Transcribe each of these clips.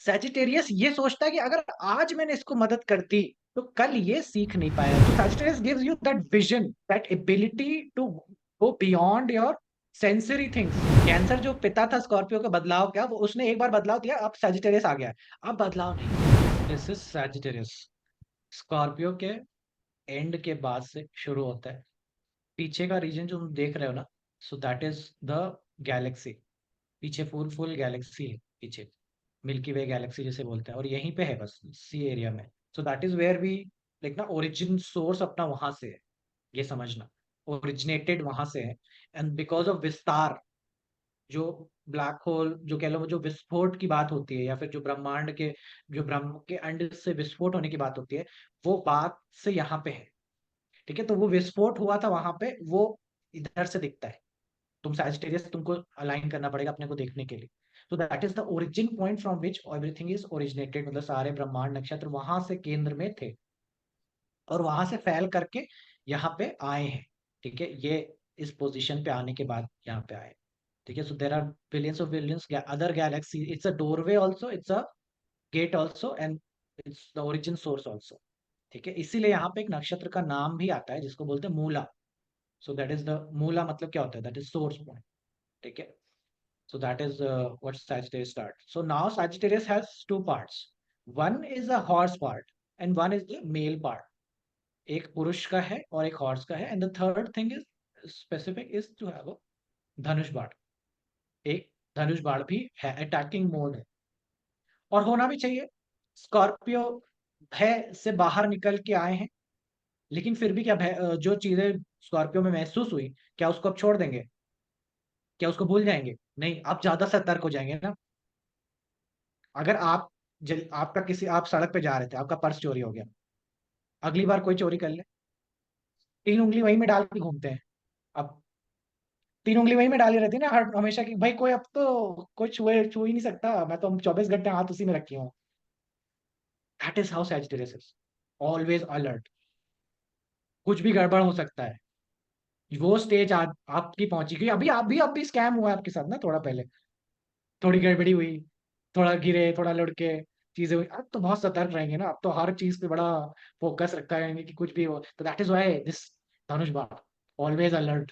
Sagittarius ये सोचता है कि अगर आज मैंने इसको मदद कर दी तो कल ये सीख नहीं पाया। तो Sagittarius gives you that vision, that ability to go beyond your sensory things. Cancer जो पिता था स्कॉर्पियो का, बदलाव क्या, वो उसने एक बार बदलाव दिया, अब सैजिटेरियस आ गया है। अब बदलाव नहीं, दिस इज सैजिटेरियस। स्कॉर्पियो के एंड के बाद से शुरू होता है। पीछे का रीजन जो तुम देख रहे हो ना, सो दैट इज द गैलेक्सी। पीछे फुल फुल गैलेक्सी है पीछे, मिल्की वे गैलेक्सी जिसे बोलते हैं, और यहीं पे है बस सी एरिया में। So that is where we like ना, ओरिजिन सोर्स अपना वहां से है, ये समझना। ओरिजिनेटेड वहां से है। एंड बिकॉज ऑफ विस्तार, जो ब्लैक होल जो कह लो, जो विस्फोट की बात होती है, या फिर जो ब्रह्मांड के, जो ब्रह्म के अंड से विस्फोट होने की बात होती है, वो बात से यहाँ पे है। ठीक है, तो वो विस्फोट हुआ था वहां पे, वो इधर से दिखता है। तुम सैजिटेरियस, तुमको अलाइन करना पड़ेगा अपने को देखने के लिए। तो that is the origin point from which everything is originated, मतलब सारे ब्रह्मांड नक्षत्र वहां से केंद्र में थे, और वहां से फैल करके यहाँ पे आए हैं। ठीक है, ये इस पोजीशन पे आने के बाद यहाँ पे आए। ठीक है, so there are billions other galaxy, it's a doorway also, it's a gate also, and it's the origin source also. ठीक है, इसीलिए यहाँ पे एक नक्षत्र का नाम भी आता है जिसको बोलते हैं मूला। सो दैट इज द मूला, मतलब क्या होता है, दैट इज सोर्स पॉइंट। ठीक है, so that is what Sagittarius start. So now Sagittarius has two parts. One is a horse part and one is the male part. एक पुरुष का है और एक हॉर्स का है, and the third thing is specific is to have a धनुष बाण। एक धनुष बाण भी है, अटैकिंग मोड है, और होना भी चाहिए। स्कॉर्पियो भय से बाहर निकल के आए हैं, लेकिन फिर भी क्या भय, जो चीजें स्कॉर्पियो में महसूस हुई, क्या उसको अब छोड़ देंगे? क्या उसको भूल जाएंगे? नहीं, आप ज्यादा सतर्क हो जाएंगे ना। अगर आप आपका किसी, आप सड़क पे जा रहे थे, आपका पर्स चोरी हो गया, अगली बार कोई चोरी कर ले, तीन उंगली वहीं में डाल के घूमते हैं। अब तीन उंगली वहीं में डाली रहती है ना, हर हमेशा की भाई, कोई अब तो कोई छू ही नहीं सकता, मैं तो 24 घंटे हाथ उसी में रखी हूँ। That is how Sagittarius is, always alert. कुछ भी गड़बड़ हो सकता है। वो स्टेज आपकी पहुंची गई, अभी स्कैम हुआ है आपके साथ ना, थोड़ा पहले थोड़ी गड़बड़ी हुई, थोड़ा गिरे, थोड़ा लुढ़के, चीजें हुई। अब तो बहुत सतर्क रहेंगे ना, अब तो हर चीज पे बड़ा फोकस रखता रहेंगे कि कुछ भी हो। तो दैट इज व्हाई दिस धनुष बाण, ऑलवेज अलर्ट,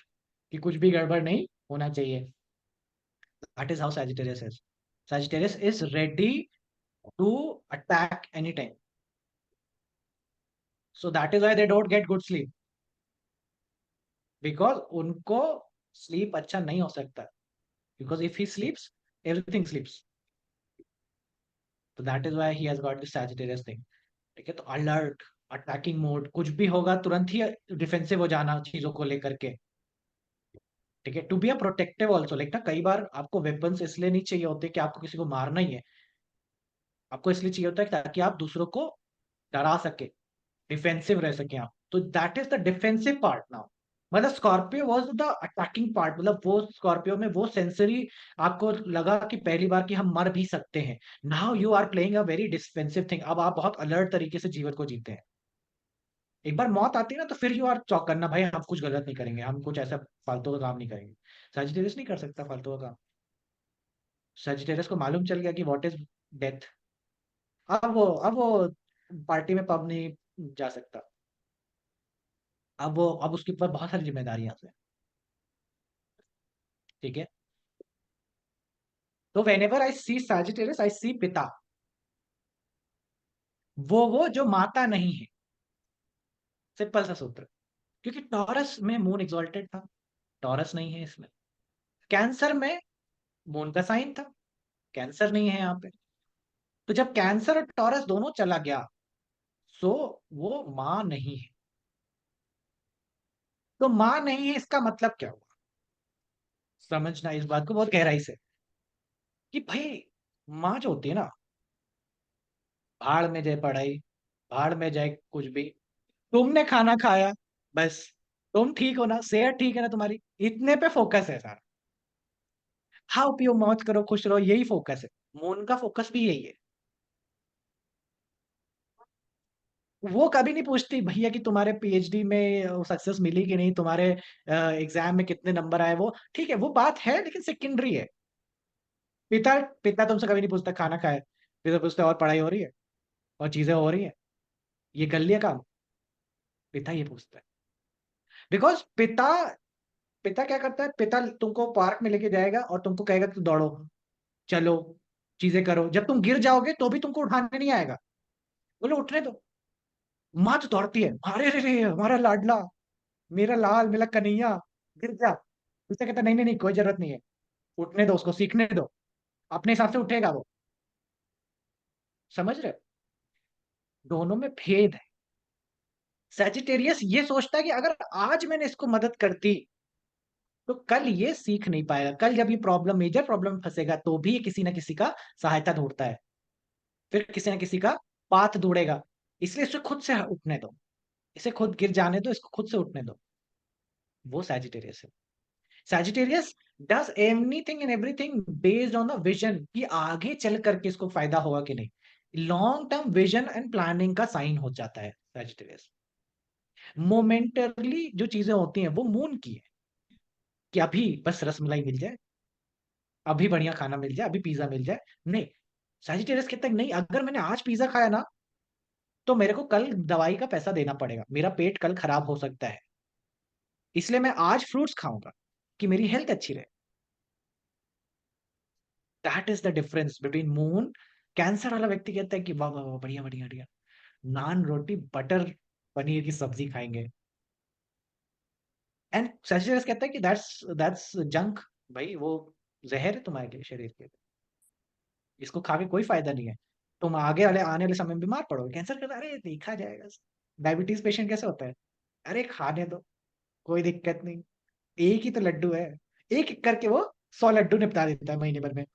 कि कुछ भी गड़बड़ नहीं होना चाहिए। That is how Sagittarius is. Sagittarius is ready to attack any time. So that is why they don't get good sleep, because उनको स्लीप अच्छा नहीं हो सकता, because if he sleeps, everything sleeps. तो that is why he has got this Sagittarius thing. ठीक है, तो alert, attacking mode, कुछ भी होगा तुरंत ही डिफेंसिव हो जाना चीजों को लेकर के। ठीक है, to be a protective also, like ना, कई बार आपको वेपन्स इसलिए नहीं चाहिए होते कि आपको किसी को मारना ही है, आपको इसलिए चाहिए होता है ताकि आप दूसरों को डरा सके, डिफेंसिव रह सके आप। तो that is the defensive part now. मतलब Scorpio was the attacking part, मतलब वो स्कॉर्पियो में वो सेंसरी आपको लगा कि पहली बार कि हम मर भी सकते हैं। Now you are playing a very defensive thing, अब आप बहुत अलर्ट तरीके से जीवन को जीते हैं। एक बार मौत आती है ना, तो फिर यू आर चौकन्ना, भाई हम कुछ गलत नहीं करेंगे, हम कुछ ऐसा फालतू का काम नहीं करेंगे। सजिटेरियस नहीं कर सकता फालतू का काम। सजिटेरियस को मालूम चल गया कि व्हाट इज डेथ। अब वो पार्टी में पब नहीं जा सकता। अब उसके ऊपर बहुत सारी जिम्मेदारियां हैं। ठीक है, तो whenever I see Sagittarius, I see पिता, वो जो माता नहीं है। सिंपल सा सूत्र, क्योंकि टॉरस में मून एग्जॉल्टेड था, टॉरस नहीं है इसमें। कैंसर में मून का साइन था, कैंसर नहीं है यहाँ पे। तो जब कैंसर और टॉरस दोनों चला गया, सो वो मां नहीं है। तो मां नहीं है, इसका मतलब क्या हुआ? समझना इस बात को बहुत गहराई से, कि भाई माँ जो होती है ना, भाड़ में जाए पढ़ाई, भाड़ में जाए कुछ भी, तुमने खाना खाया, बस तुम ठीक हो ना, सेहत ठीक है ना तुम्हारी, इतने पे फोकस है सारा। खाओ पियो मौज करो खुश रहो, यही फोकस है। मून का फोकस भी यही है। वो कभी नहीं पूछती भैया कि तुम्हारे पीएचडी में सक्सेस मिली कि नहीं, तुम्हारे एग्जाम में कितने नंबर आए। वो ठीक है, वो बात है, लेकिन सेकेंडरी है। पिता पिता तुमसे कभी नहीं पूछता खाना खाया, फिर तो पूछते हैं, और पढ़ाई हो रही है, और चीजें हो रही है, ये कर लिया काम? पिता ये पूछता है। बिकॉज पिता पिता क्या करता है, पिता तुमको पार्क में लेके जाएगा और तुमको कहेगा कि दौड़ो, चलो, चीजें करो। जब तुम गिर जाओगे तो भी तुमको उठाने नहीं आएगा, बोले उठने दो। माँ तो दौड़ती है, अरे रे रे हमारा लाडला, मेरा लाल, मेरा कन्हैया, गिर जा। उससे कहता नहीं नहीं नहीं, कोई जरूरत नहीं है, उठने दो, उसको सीखने दो, अपने हिसाब से उठेगा वो। समझ रहे हो? दोनों में भेद है। सैजिटेरियस ये सोचता है कि अगर आज मैंने इसको मदद कर दी तो कल ये सीख नहीं पाएगा, कल जब ये प्रॉब्लम, मेजर प्रॉब्लम फंसेगा तो भी ये किसी ना किसी का सहायता ढूंढता है, फिर किसी ना किसी का पाथ ढूंढेगा। इसलिए इसे खुद से उठने दो, इसे खुद गिर जाने दो, इसको खुद से उठने दो। वो सैजिटेरियस है। Sagittarius does anything and everything based on the vision, कि आगे चल करके इसको फायदा होगा कि नहीं। Long term vision and planning का साइन हो जाता है सैजिटेरियस। मोमेंटरली जो चीजें होती हैं वो मून की है, कि अभी बस रसमलाई मिल जाए, अभी बढ़िया खाना मिल जाए, अभी पिज्जा मिल जाए। नहीं, सैजिटेरियस कहता है नहीं, अगर मैंने आज पिज्जा खाया ना तो मेरे को कल दवाई का पैसा देना पड़ेगा, मेरा पेट कल खराब हो सकता है, इसलिए मैं आज फ्रूट्स खाऊंगा कि मेरी हेल्थ अच्छी रहे। That is the difference between moon. Cancer वाला व्यक्ति कहता है कि वाह वाह वाह, बढ़िया बढ़िया बढ़िया, नान रोटी बटर पनीर की सब्जी खाएंगे। एंड सैजिटेरियस कहता है कि दैट्स जंक, भाई वो जहर है तुम्हारे लिए, शरीर के लिए, इसको खा के कोई फायदा नहीं है, तुम आगे वाले आने वाले समय में बीमार पड़ोगे। कैंसर कहता है अरे देखा जाएगा, डायबिटीज पेशेंट कैसे होता है, अरे खाने दो, कोई दिक्कत नहीं, एक ही तो लड्डू है, एक एक करके वो 100 लड्डू निपटा देता है महीने भर में।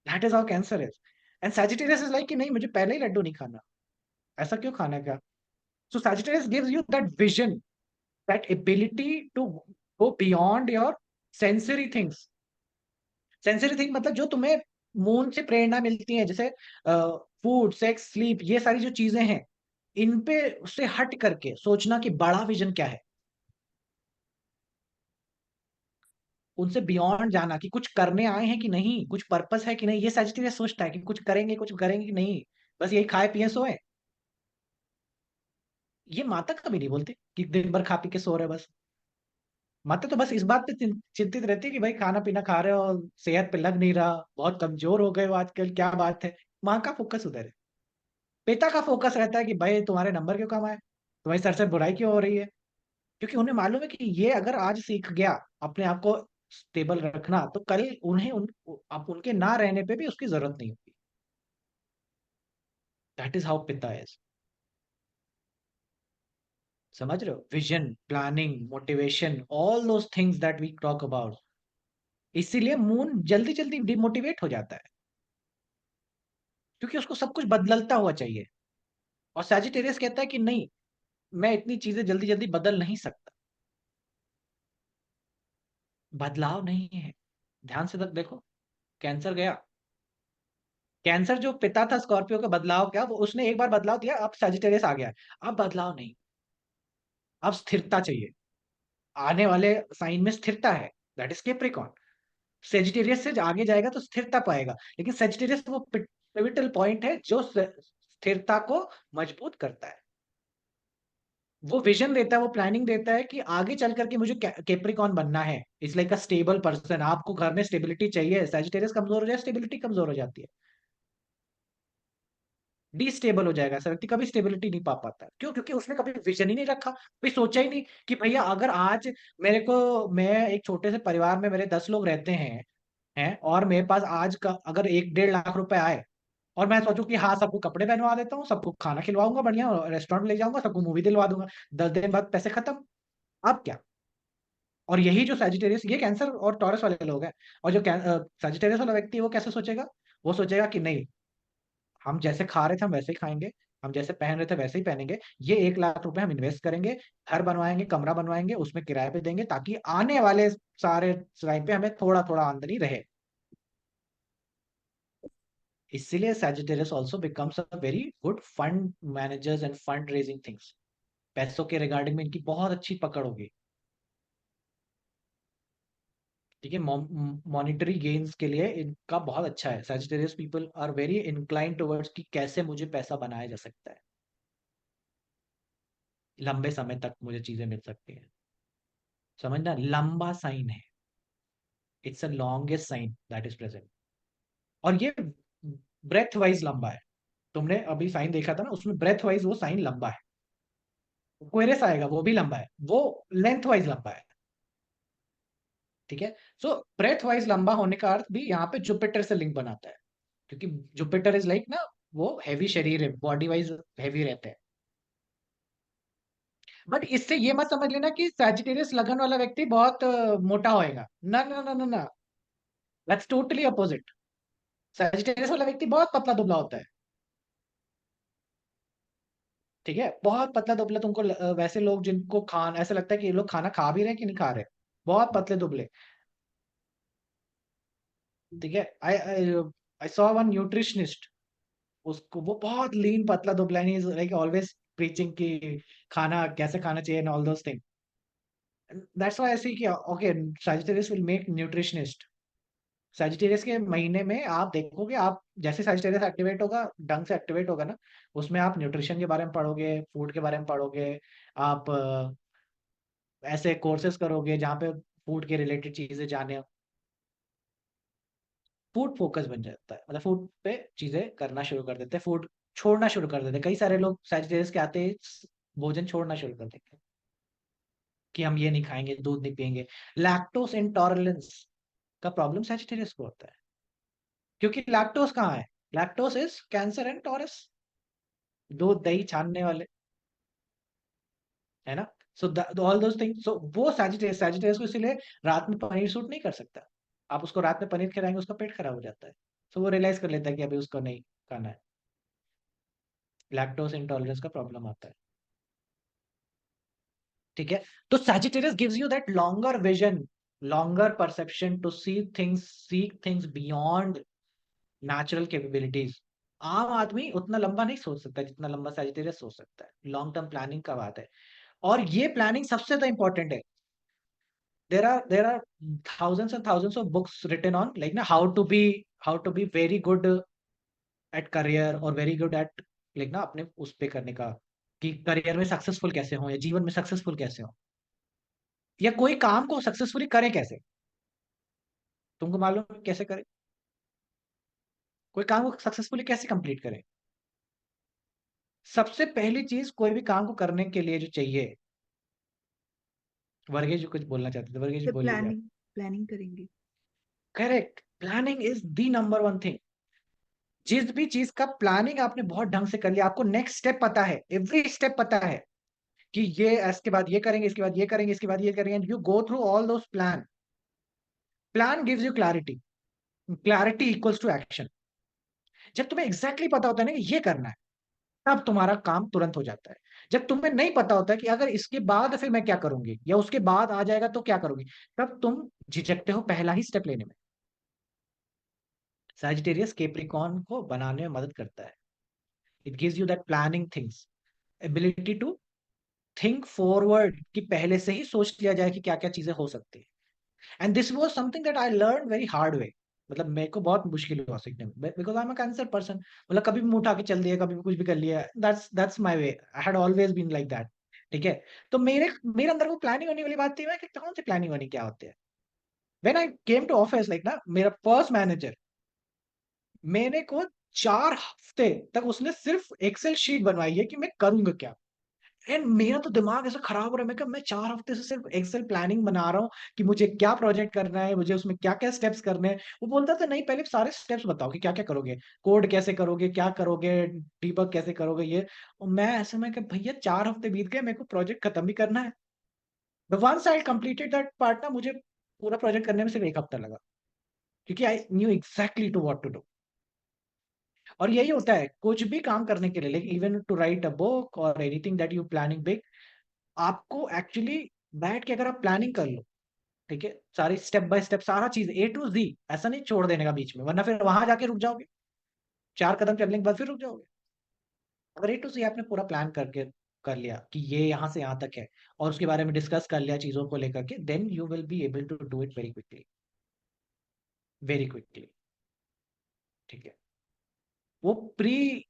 That is how cancer is. And Sagittarius is like कि नहीं, मुझे पहले ही लड्डू नहीं खाना, ऐसा क्यों खाना क्या? So Sagittarius gives you that vision, that ability to go beyond your sensory things. Sensory thing मतलब जो तुम्हें मून से प्रेरणा मिलती है, जैसे फूड, सेक्स, स्लीप, ये सारी जो चीजें हैं, इन पे उससे हट करके सोचना कि बड़ा विजन क्या है, उनसे बियॉन्ड जाना कि कुछ करने आए हैं कि नहीं, कुछ पर्पस है कि नहीं। ये सैजिटेरियस सोचता है कि कुछ करेंगे कि नहीं, बस यही खाए पिए सोए। ये माता कभी नहीं बोलती कि दिन भर खा पी के सो रहे बस। माता तो बस इस बात पे चिंतित रहती है कि भाई खाना पीना खा रहे हो, सेहत पे लग नहीं रहा, बहुत कमजोर हो गए हो आजकल, क्या बात है। माँ का फोकस उधर है। पिता का फोकस रहता है कि भाई तुम्हारे नंबर क्यों कम आए, तुम्हारी सर से बुराई क्यों हो रही है। क्योंकि उन्हें मालूम है कि ये अगर आज सीख गया अपने आप को स्टेबल रखना, तो कल उन्हें अब उनके ना रहने पे भी उसकी जरूरत नहीं होगी। दैट इज हाउ पिता इज। समझ रहे हो? Vision, planning, motivation, all those things that we talk about. इसीलिए मून जल्दी जल्दी डिमोटिवेट हो जाता है, क्योंकि उसको सब कुछ बदलता हुआ चाहिए। और सैजिटेरियस कहता है कि नहीं, मैं इतनी चीजें जल्दी जल्दी बदल नहीं सकता। बदलाव नहीं है। ध्यान से तक देखो, कैंसर गया, कैंसर जो पिता था स्कॉर्पियो का, बदलाव क्या, वो उसने एक बार बदलाव दिया, अब सैजिटेरियस आ गया। अब बदलाव नहीं, अब स्थिरता चाहिए। आने वाले साइन में स्थिरता है, दैट इज कैप्रिकॉर्न। सेजिटेरियस से आगे जाएगा तो स्थिरता पाएगा, लेकिन सेजिटेरियस वो पिवटल पॉइंट है जो स्थिरता को मजबूत करता है। वो विजन देता है, वो प्लानिंग देता है कि आगे चल करके मुझे कैप्रिकॉन बनना है। It's like a stable person. आपको घर में स्टेबिलिटी चाहिए, सेजिटेरियस कमजोर हो जाए, स्टेबिलिटी कमजोर हो जाती है, डिस्टेबल हो जाएगा। ऐसा व्यक्ति कभी स्टेबिलिटी नहीं पा पाता है। क्यों? क्योंकि उसने कभी विजन ही नहीं रखा, कभी सोचा ही नहीं कि भैया अगर आज मेरे को, मैं एक छोटे से परिवार में, मेरे 10 लोग रहते हैं और मेरे पास आज का अगर 1-1.5 लाख रुपए आए, और मैं सोचूं कि हाँ सबको कपड़े पहनवा देता हूँ, सबको खाना खिलवाऊंगा, बढ़िया रेस्टोरेंट ले जाऊंगा, सबको मूवी दिलवा दूंगा, 10 दिन बाद पैसे खत्म। अब क्या? और यही जो सैजिटेरियस, ये कैंसर और टॉरस वाले लोग हैं। और जो सैजिटेरियस वाला व्यक्ति है वो कैसे सोचेगा? वो सोचेगा कि नहीं, हम जैसे खा रहे थे हम वैसे ही खाएंगे, हम जैसे पहन रहे थे वैसे ही पहनेंगे, ये 1 लाख रुपए हम इन्वेस्ट करेंगे, घर बनवाएंगे, कमरा बनवाएंगे, उसमें किराए पे देंगे, ताकि आने वाले सारे टाइम पे हमें थोड़ा थोड़ा आमदनी रहे। इसीलिए Sagittarius also becomes a very good fund managers end fund raising things. पैसों के रिगार्डिंग में इनकी बहुत अच्छी पकड़ होगी। ठीक है, मॉनिटरी गेन्स के लिए इनका बहुत अच्छा है। Sagittarius people are very incline towards कि कैसे मुझे पैसा बनाया जा सकता है, लंबे समय तक मुझे चीजें मिल सकती हैं। समझना, लंबा साइन है, it's a longest sign that is present. और ये ब्रेथ वाइज लंबा है। तुमने अभी साइन देखा था ना, उसमें ब्रेथ वाइज वो साइन लंबा है। क्वेरस आएगा, वो भी लंबा है, वो लेंथ वाइज लंबा है। ठीक है, सो ब्रेथ वाइज लंबा होने का अर्थ भी यहाँ पे जुपिटर से लिंक बनाता है, क्योंकि जुपिटर इज लाइक ना, वो हैवी शरीर है, बॉडी वाइज हैवी रहते हैं। बट इससे ये मत समझ लेना कि सैजिटेरियस लगन वाला व्यक्ति बहुत मोटा होएगा, ना ना ना ना ना, दैट्स टोटली अपोजिट। सैजिटेरियस वाला व्यक्ति बहुत पतला दुबला होता है। ठीक है, बहुत पतला दुबला, तुमको वैसे लोग जिनको खान ऐसा लगता है कि ये लोग खाना खा भी रहे हैं कि नहीं खा रहे, बहुत पतले दुबले। ठीक है, आई आई सॉ वन न्यूट्रिशनिस्ट, उसको वो बहुत लीन पतला दुबला, इज लाइक ऑलवेज प्रीचिंग कि खाना कैसे खाना चाहिए and all those thing. That's why I see कि okay, Sagittarius will make nutritionist. Sagittarius के महीने में आप देखोगे, आप जैसे सैजिटेरियस एक्टिवेट होगा, ढंग से एक्टिवेट होगा ना, उसमें आप न्यूट्रिशन के बारे में पढ़ोगे, फूड के बारे में पढ़ोगे, आप ऐसे कोर्सेज करोगे जहाँ पे फूड के रिलेटेड चीजें जाने, फूड फोकस बन जाता है, मतलब फूड पे चीजें करना शुरू कर देते हैं, फूड छोड़ना शुरू कर देते हैं। कई सारे लोग सैजिटेरियस के आते ही भोजन छोड़ना शुरू कर देते हैं कि हम ये नहीं खाएंगे, दूध नहीं पियेंगे। लैक्टोस इंटॉलरेंस का प्रॉब्लम सैजिटेरियस को होता है, क्योंकि लैक्टोस कहाँ है? Lactose is cancer and taurus, दूध दही छानने वाले, है ना? सो ऑल दोस थिंग्स, सो वो सैजिटेरियस, सैजिटेरियस को इसीलिए रात में पनीर सूट नहीं कर सकता। आप उसको रात में पनीर खिलाएंगे, उसका पेट खराब हो जाता है। सो वो रियलाइज कर लेता है कि अभी उसको नहीं खाना है, लैक्टोस इंटॉलरेंस का प्रॉब्लम आता है। ठीक है, तो Sagittarius gives you that longer vision, longer perception to see things beyond natural capabilities. आम आदमी उतना लंबा नहीं सोच सकता जितना लंबा सैजिटेरियस सोच सकता है। लॉन्ग टर्म प्लानिंग का बात है, और ये प्लानिंग सबसे ज्यादा इंपॉर्टेंट है। there are thousands of books written on like ना how to be very good at career और very good at like ना अपने उस पे करने का, कि करियर में सक्सेसफुल कैसे हो या जीवन में सक्सेसफुल कैसे हो, या कोई काम को सक्सेसफुली करें कैसे। तुमको मालूम है कैसे करें? कोई काम को सक्सेसफुली कैसे कंप्लीट करें? सबसे पहली चीज कोई भी काम को करने के लिए जो चाहिए, वर्गेश जी कुछ बोलना चाहते थे, वर्गेश जी से बोल लीजिए आप। प्लानिंग प्लानिंग करेंगे। Correct, planning is the number one thing. जिस भी चीज का प्लानिंग आपने बहुत ढंग से कर लिया, आपको नेक्स्ट स्टेप पता है, एवरी स्टेप पता है कि ये इसके बाद ये करेंगे, इसके बाद ये करेंगे, इसके बाद ये करेंगे, and you go through all those plan. Plan gives you clarity, clarity equals to action. जब तुम्हें एग्जैक्टली पता होता है ना कि ये करना है, तब तुम्हारा काम तुरंत हो जाता है। जब तुम्हें नहीं पता होता है कि अगर इसके बाद फिर मैं क्या करूंगी, या उसके बाद आ जाएगा तो क्या करूंगी, तब तुम झिझकते हो पहला ही स्टेप लेने में। सैजिटेरियस केप्रिकॉर्न को बनाने में मदद करता है। It gives you that planning things, ability to think forward, कि पहले से ही सोच लिया जाए कि क्या क्या चीजें हो सकती है। And this was something that I learn very hard way. मतलब मेरे को बहुत मुश्किल हुआ सीखने में, because I am a cancer person. मतलब कभी भी मुंह उठा के चल दिया, कभी भी कुछ भी कर लिया, that's my way, I had always been like that. ठीक है, तो मेरे मेरे अंदर वो प्लानिंग होने वाली बात थी, मैं कि कौन सी प्लानिंग होनी, क्या होती है। When I came to office like ना, मेरा फर्स्ट मैनेजर, मेरे को 4 हफ्ते तक उसने सिर्फ एक्सेल शीट बनवाई है कि मैं करूंगा क्या। एंड मेरा तो दिमाग ऐसा खराब हो रहा है, मैं कहा मैं 4 हफ्ते से सिर्फ एक्सेल प्लानिंग बना रहा हूँ कि मुझे क्या प्रोजेक्ट करना है, मुझे उसमें क्या क्या स्टेप्स करने हैं। वो बोलता था नहीं, पहले सारे स्टेप्स बताओ कि क्या क्या करोगे, कोड कैसे करोगे, क्या करोगे, डीबग कैसे करोगे ये। और मैं ऐसे में कि भैया 4 हफ्ते बीत गए, मेरे को प्रोजेक्ट खत्म भी करना है। The once I completed that part ना, मुझे पूरा प्रोजेक्ट करने में सिर्फ 1 हफ्ता लगा, क्योंकि I knew exactly to what to do. और यही होता है कुछ भी काम करने के लिए, like even to write a book और anything that you planning big, आपको एक्चुअली बैठ के अगर आप प्लानिंग कर लो, ठीक है, सारी स्टेप बाय स्टेप सारा चीज A to Z, ऐसा नहीं छोड़ देने का बीच में, वरना फिर वहां जाके रुक जाओगे, 4 कदम चलने के बाद फिर रुक जाओगे। अगर A to Z आपने पूरा प्लान करके कर लिया कि ये यहाँ से यहाँ तक है, और उसके बारे में डिस्कस कर लिया चीजों को लेकर के, then you will be able to do it very quickly. Very quickly. ठीक है, वो प्री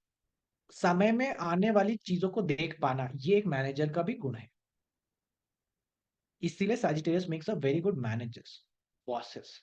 समय में आने वाली चीजों को देख पाना, ये एक मैनेजर का भी गुण है। इसीलिए Sagittarius makes a very good managers, bosses.